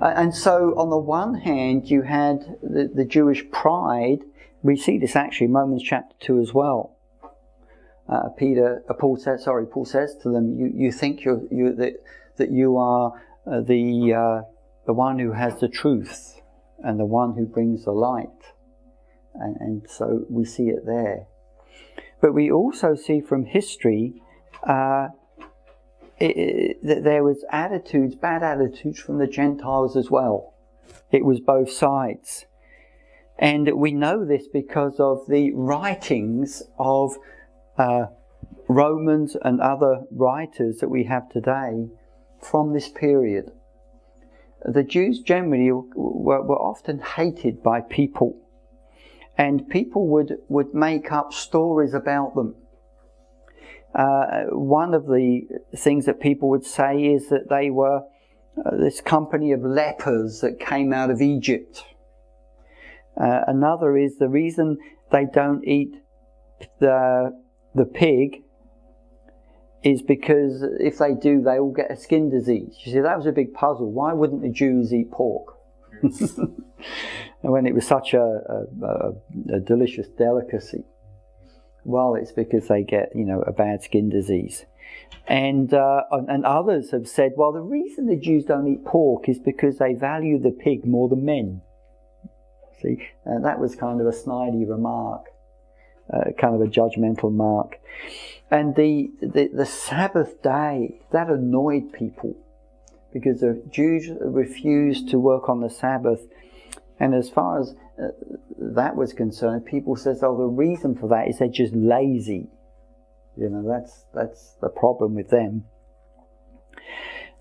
And so on the one hand, you had the Jewish pride. We see this actually in Romans chapter 2 as well. Paul says to them, you think that you are the one who has the truth and the one who brings the light. And so we see it there. But we also see from history that there was bad attitudes from the Gentiles as well. It was both sides. And we know this because of the writings of Romans and other writers that we have today from this period. The Jews generally were often hated by people, and people would make up stories about them. One of the things that people would say is that they were this company of lepers that came out of Egypt. Another is the reason they don't eat the pig is because if they do, they all get a skin disease. You see, that was a big puzzle. Why wouldn't the Jews eat pork? When it was such a delicious delicacy. Well, it's because they get, a bad skin disease. And others have said, well, the reason the Jews don't eat pork is because they value the pig more than men. See, that was kind of a snidey remark, kind of a judgmental remark. And the Sabbath day, that annoyed people because the Jews refused to work on the Sabbath. And as far as that was concerned, people says, oh, the reason for that is they're just lazy. That's the problem with them.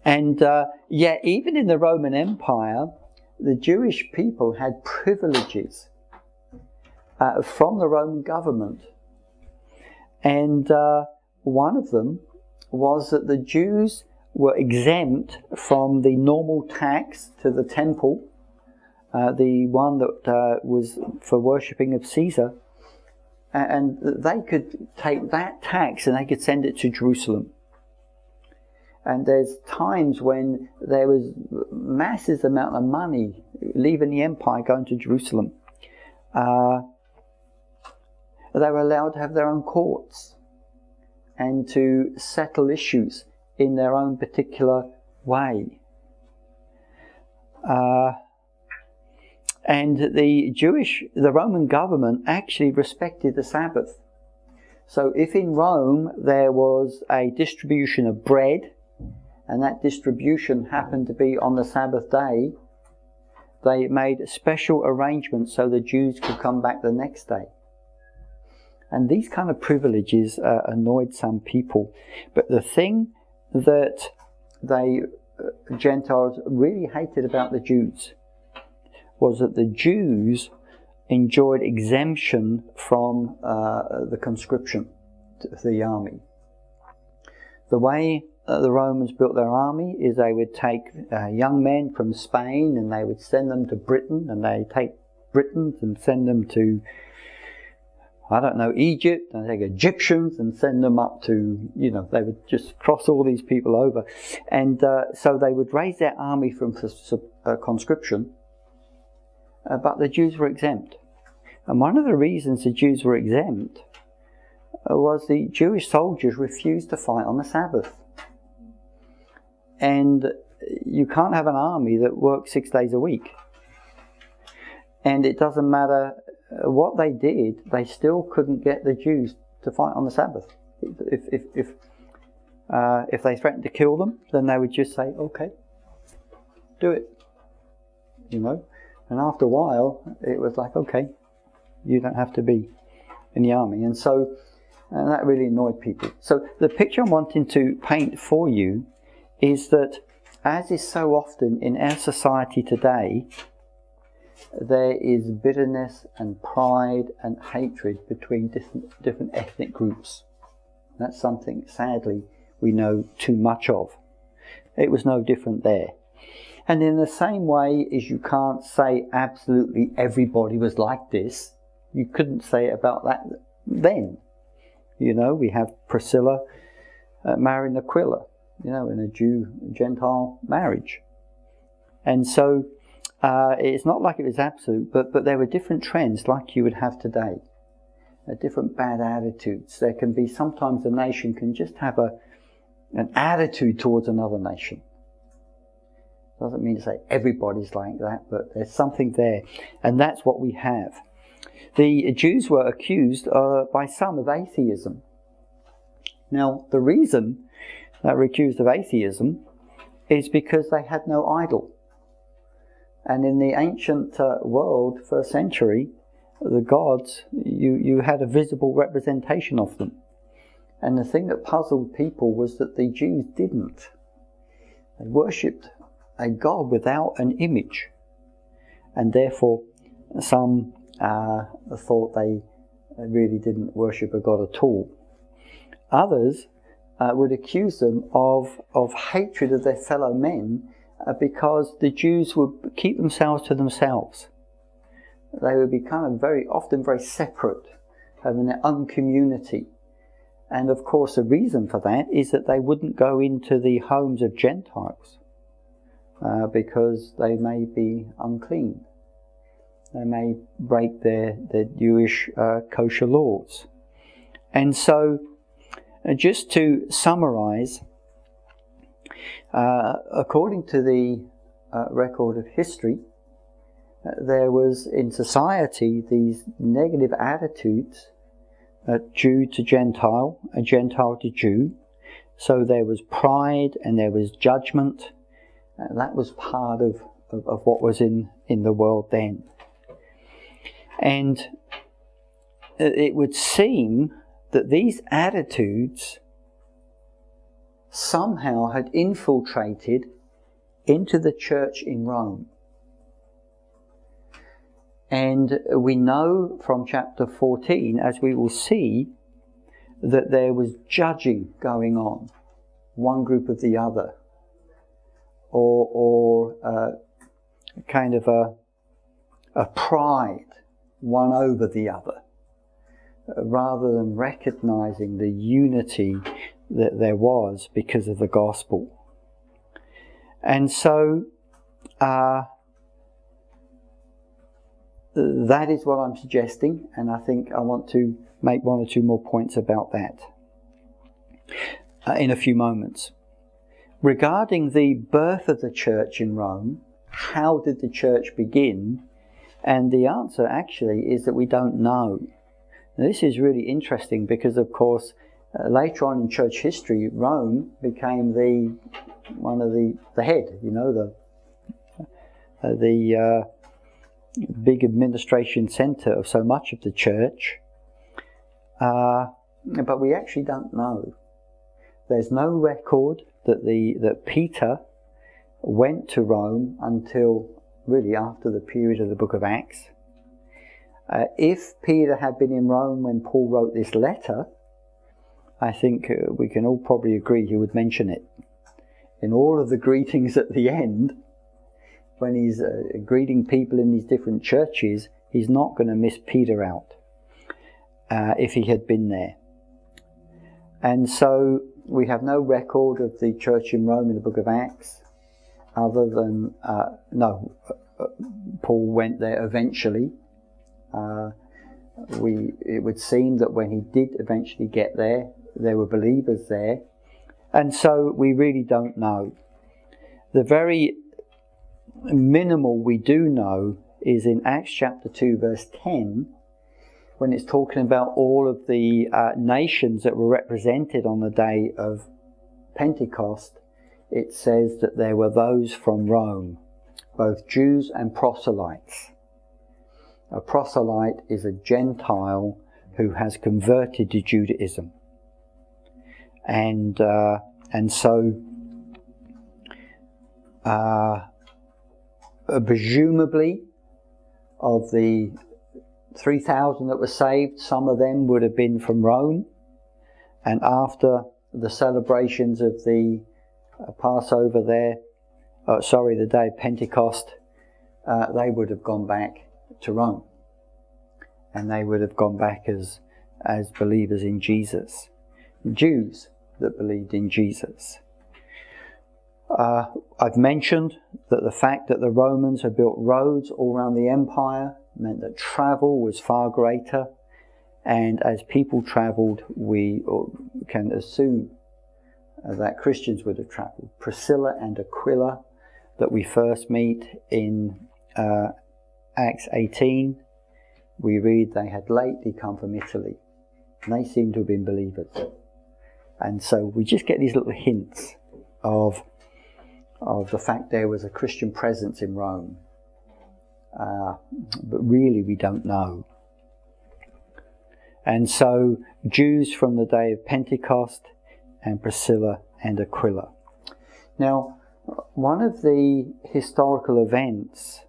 And even in the Roman Empire, the Jewish people had privileges from the Roman government. And one of them was that the Jews were exempt from the normal tax to the temple, the one that was for worshipping of Caesar, and they could take that tax and they could send it to Jerusalem. And there's times when there was massive amount of money leaving the empire going to Jerusalem. They were allowed to have their own courts and to settle issues in their own particular way. And the Roman government actually respected the Sabbath. So if in Rome there was a distribution of bread, and that distribution happened to be on the Sabbath day, they made special arrangements so the Jews could come back the next day. And these kind of privileges annoyed some people. But the thing that Gentiles really hated about the Jews was that the Jews enjoyed exemption from the conscription to the army. The way the Romans built their army is they would take young men from Spain and they would send them to Britain, and they take Britons and send them to, Egypt, and take Egyptians and send them up to, they would just cross all these people over. And so they would raise their army from conscription, but the Jews were exempt. And one of the reasons the Jews were exempt was the Jewish soldiers refused to fight on the Sabbath. And you can't have an army that works 6 days a week. And it doesn't matter what they did, they still couldn't get the Jews to fight on the Sabbath. If they threatened to kill them, then they would just say, okay, do it. And after a while, it was like, okay, you don't have to be in the army. And so that really annoyed people. So the picture I'm wanting to paint for you is that, as is so often in our society today, there is bitterness and pride and hatred between different ethnic groups. That's something, sadly, we know too much of. It was no different there. And in the same way as you can't say absolutely everybody was like this, you couldn't say it about that then. We have Priscilla marrying Aquila, in a Jew-Gentile marriage. And so it's not like it was absolute, but there were different trends like you would have today. Different bad attitudes. There can be, sometimes a nation can just have an attitude towards another nation. Doesn't mean to say everybody's like that, but there's something there. And that's what we have. The Jews were accused by some of atheism. Now, the reason they were accused of atheism is because they had no idol. And in the ancient world, first century, the gods, you had a visible representation of them. And the thing that puzzled people was that the Jews didn't. They worshipped a god without an image. And therefore, some thought they really didn't worship a god at all. Others would accuse them of hatred of their fellow men because the Jews would keep themselves to themselves. They would be kind of often very separate, having their own community. And of course the reason for that is that they wouldn't go into the homes of Gentiles because they may be unclean. They may break their Jewish kosher laws. And so, just to summarize, according to the record of history, there was in society these negative attitudes, Jew to Gentile, a Gentile to Jew. So there was pride and there was judgment. That was part of what was in the world then. And it would seem that these attitudes somehow had infiltrated into the church in Rome. And we know from chapter 14, as we will see, that there was judging going on, one group of the other, or kind of a pride, one over the other, rather than recognizing the unity that there was because of the gospel. And so that is what I'm suggesting, and I think I want to make one or two more points about that in a few moments. Regarding the birth of the church in Rome, how did the church begin? And the answer actually is that we don't know. Now, this is really interesting because, of course, later on in church history, Rome became the head, the big administration centre of so much of the church. But we actually don't know. There's no record that Peter went to Rome until really after the period of the book of Acts. If Peter had been in Rome when Paul wrote this letter, I think we can all probably agree he would mention it. In all of the greetings at the end, when he's greeting people in these different churches, he's not going to miss Peter out if he had been there. And so we have no record of the church in Rome in the book of Acts, other than, Paul went there eventually. It would seem that when he did eventually get there, there were believers there. And so we really don't know. The very minimal we do know is in Acts chapter 2 verse 10, when it's talking about all of the nations that were represented on the day of Pentecost. It says that there were those from Rome, both Jews and proselytes. A proselyte is a Gentile who has converted to Judaism. And so presumably of the 3,000 that were saved, some of them would have been from Rome. And after the celebrations of the Passover there, the day of Pentecost, they would have gone back to Rome. And they would have gone back as believers in Jesus. Jews that believed in Jesus. I've mentioned that the fact that the Romans had built roads all around the empire meant that travel was far greater, and as people travelled, we can assume that Christians would have travelled. Priscilla and Aquila, that we first meet in Acts 18, we read they had lately come from Italy, and they seem to have been believers. And so we just get these little hints of the fact there was a Christian presence in Rome. But really we don't know. And so Jews from the day of Pentecost, and Priscilla and Aquila. Now, one of the historical events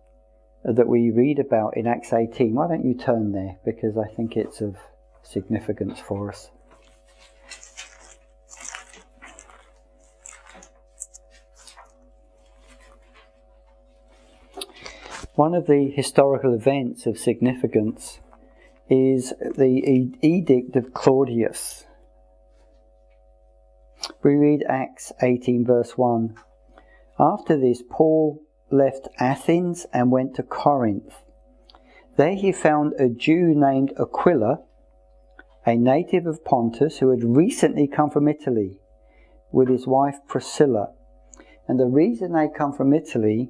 that we read about in Acts 18, why don't you turn there, because I think it's of significance for us. One of the historical events of significance is the edict of Claudius. We read Acts 18 verse 1. After this, Paul left Athens and went to Corinth. There he found a Jew named Aquila, a native of Pontus, who had recently come from Italy with his wife Priscilla. And the reason they come from Italy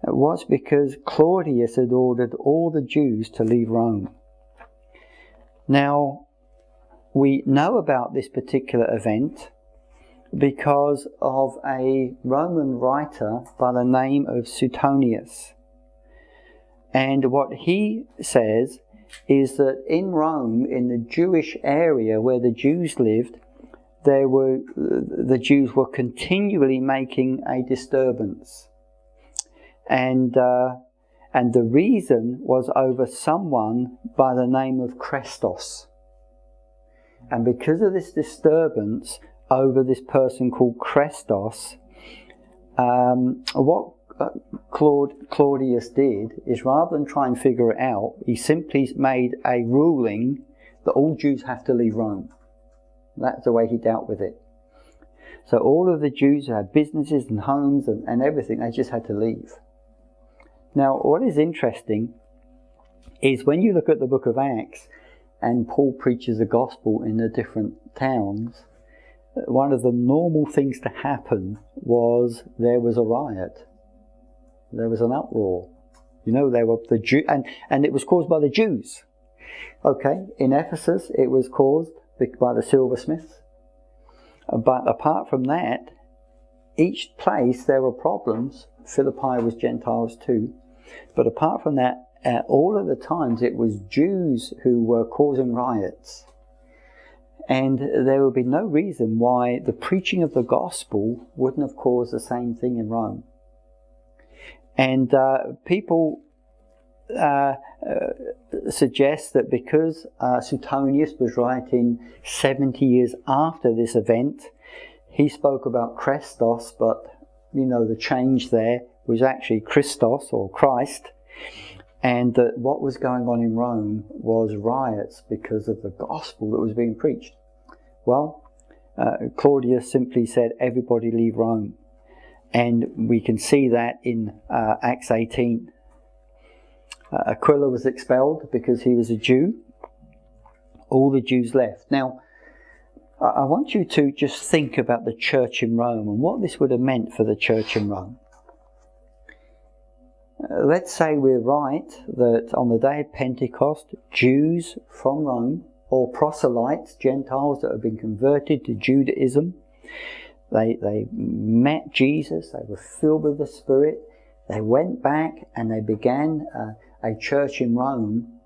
was because Claudius had ordered all the Jews to leave Rome. Now, we know about this particular event because of a Roman writer by the name of Suetonius. And what he says is that in Rome, in the Jewish area where the Jews lived, the Jews were continually making a disturbance. And the reason was over someone by the name of Christos. And because of this disturbance over this person called Christos, what Claudius did is, rather than try and figure it out, he simply made a ruling that all Jews have to leave Rome. That's the way he dealt with it. So all of the Jews who had businesses and homes and everything, they just had to leave. Now, what is interesting is when you look at the book of Acts and Paul preaches the gospel in the different towns, one of the normal things to happen was there was a riot. There was an uproar. You know, there were the Jew, and it was caused by the Jews. Okay, in Ephesus it was caused by the silversmiths. But apart from that, each place there were problems. Philippi was Gentiles too. But apart from that, all of the times it was Jews who were causing riots. And there would be no reason why the preaching of the gospel wouldn't have caused the same thing in Rome. And people suggest that because Suetonius was writing 70 years after this event, he spoke about Christos, but you know, the change there was actually Christos or Christ, and that what was going on in Rome was riots because of the gospel that was being preached. Well, Claudius simply said, everybody leave Rome. And we can see that in Acts 18. Aquila was expelled because he was a Jew. All the Jews left. Now, I want you to just think about the church in Rome and what this would have meant for the church in Rome. Let's say we're right that on the day of Pentecost, Jews from Rome, or proselytes, Gentiles that have been converted to Judaism, they met Jesus, they were filled with the Spirit, they went back and they began a church in Rome.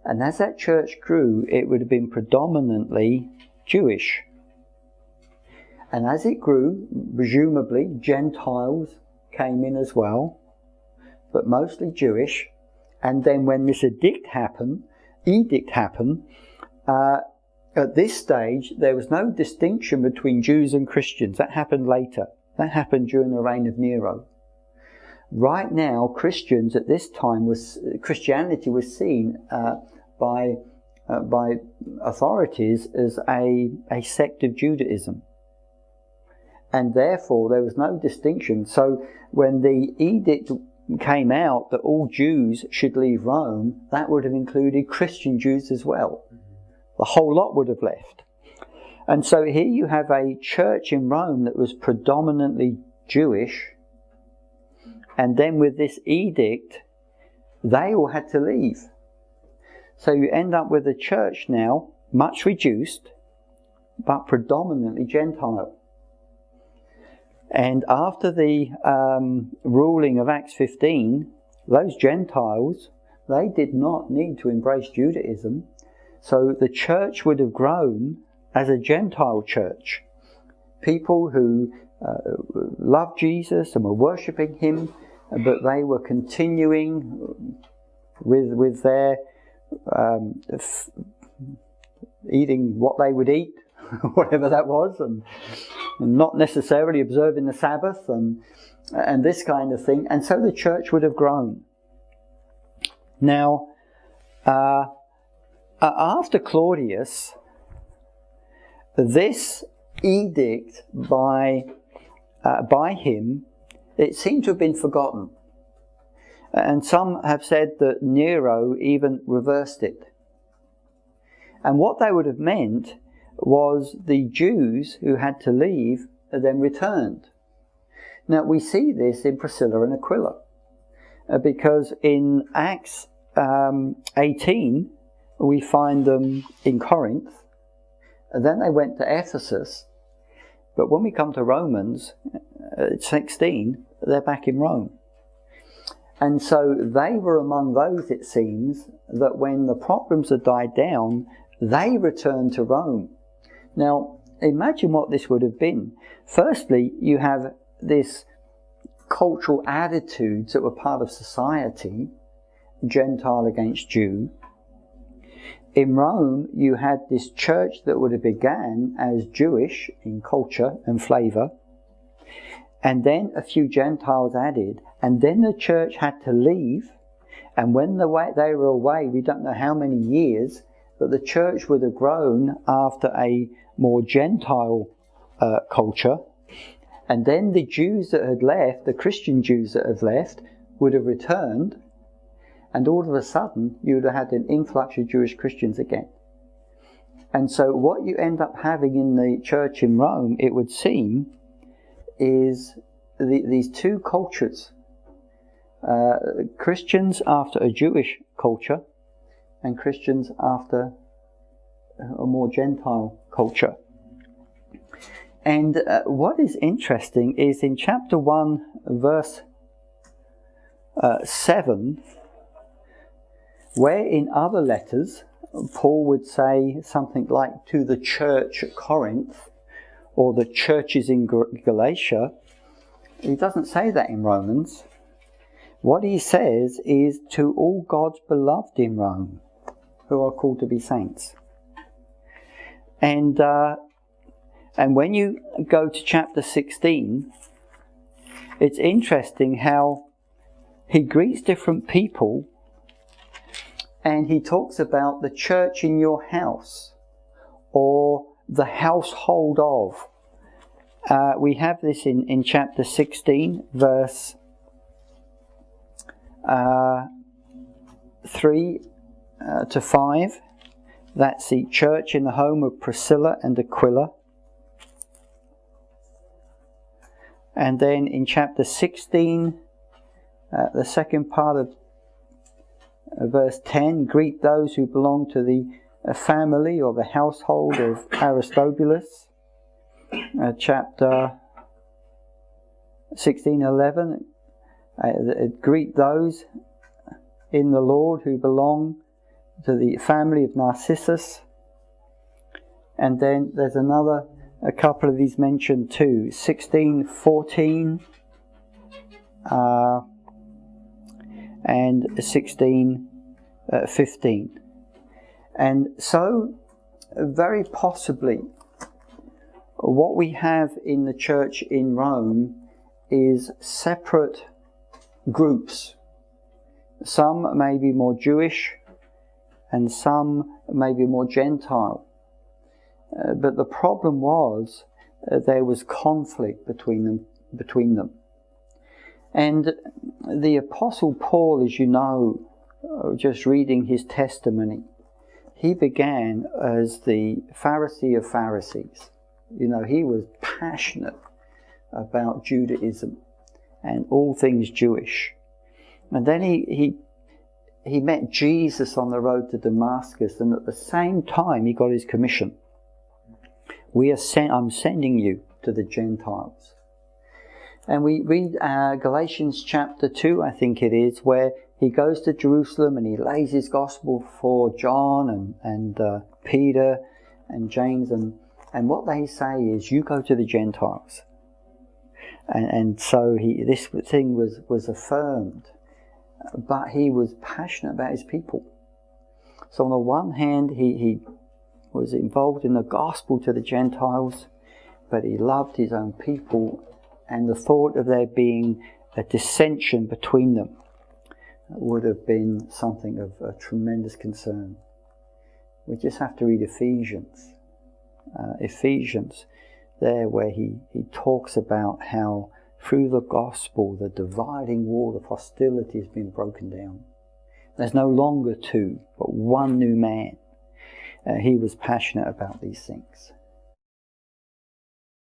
And as that church grew, it would have been predominantly Jewish. And as it grew, presumably Gentiles came in as well, but mostly Jewish. And then when this edict happened, at this stage there was no distinction between Jews and Christians. That happened later. That happened during the reign of Nero. Right now, Christians at this time Christianity was seen by authorities as a sect of Judaism. and therefore there was no distinction. So when the edict came out that all Jews should leave Rome, that would have included Christian Jews as well. The whole lot would have left. And so here you have a church in Rome that was predominantly Jewish, and then with this edict, they all had to leave. So you end up with a church now, much reduced, but predominantly Gentile. And after the ruling of Acts 15, those Gentiles, they did not need to embrace Judaism. So the church would have grown as a Gentile church. People who loved Jesus and were worshipping him, but they were continuing with their eating what they would eat, whatever that was, and not necessarily observing the Sabbath and this kind of thing. And so the church would have grown. Now, after Claudius, this edict by him, it seemed to have been forgotten. And some have said that Nero even reversed it. And what they would have meant was the Jews who had to leave then returned. Now we see this in Priscilla and Aquila, because in Acts 18 we find them in Corinth, and then they went to Ephesus, but when we come to Romans 16, they're back in Rome. And so they were among those, it seems, that when the problems had died down, they returned to Rome. Now, imagine what this would have been. Firstly, you have this cultural attitudes that were part of society, Gentile against Jew. In Rome, you had this church that would have began as Jewish in culture and flavour, and then a few Gentiles added, and then the church had to leave, and when they were away, we don't know how many years, but the church would have grown after a more Gentile culture, and then the Jews that had left, the Christian Jews that had left, would have returned, and all of a sudden you would have had an influx of Jewish Christians again. And so what you end up having in the church in Rome, it would seem, is these two cultures. Christians after a Jewish culture, and Christians after a more Gentile culture. And what is interesting is in chapter 1, verse 7, where in other letters Paul would say something like to the church at Corinth, or the churches in Galatia, he doesn't say that in Romans. What he says is to all God's beloved in Rome, who are called to be saints. And when you go to chapter 16, it's interesting how he greets different people, and he talks about the church in your house, or the household of. We have this in chapter 16, verse 3 to 5. That's the church in the home of Priscilla and Aquila. And then in chapter 16, the second part of verse 10, greet those who belong to the family or the household of Aristobulus. Chapter 16:11, greet those in the Lord who belong to the family of Narcissus. And then there's a couple of these mentioned too, 16:14 and 16:15. And so very possibly what we have in the church in Rome is separate groups. Some may be more Jewish and some may be more Gentile. But the problem was there was conflict between them. And the Apostle Paul, as you know, just reading his testimony, he began as the Pharisee of Pharisees. You know, he was passionate about Judaism and all things Jewish. And then he met Jesus on the road to Damascus, and at the same time he got his commission. I'm sending you to the Gentiles. And we read Galatians chapter 2, I think it is, where he goes to Jerusalem and he lays his gospel for John and Peter and James, and what they say is, you go to the Gentiles. And so this thing was affirmed, but he was passionate about his people. So on the one hand, he was involved in the gospel to the Gentiles, but he loved his own people, and the thought of there being a dissension between them would have been something of a tremendous concern. We just have to read Ephesians. Ephesians, there where he talks about how through the gospel the dividing wall of hostility has been broken down. There's no longer two, but one new man. He was passionate about these things.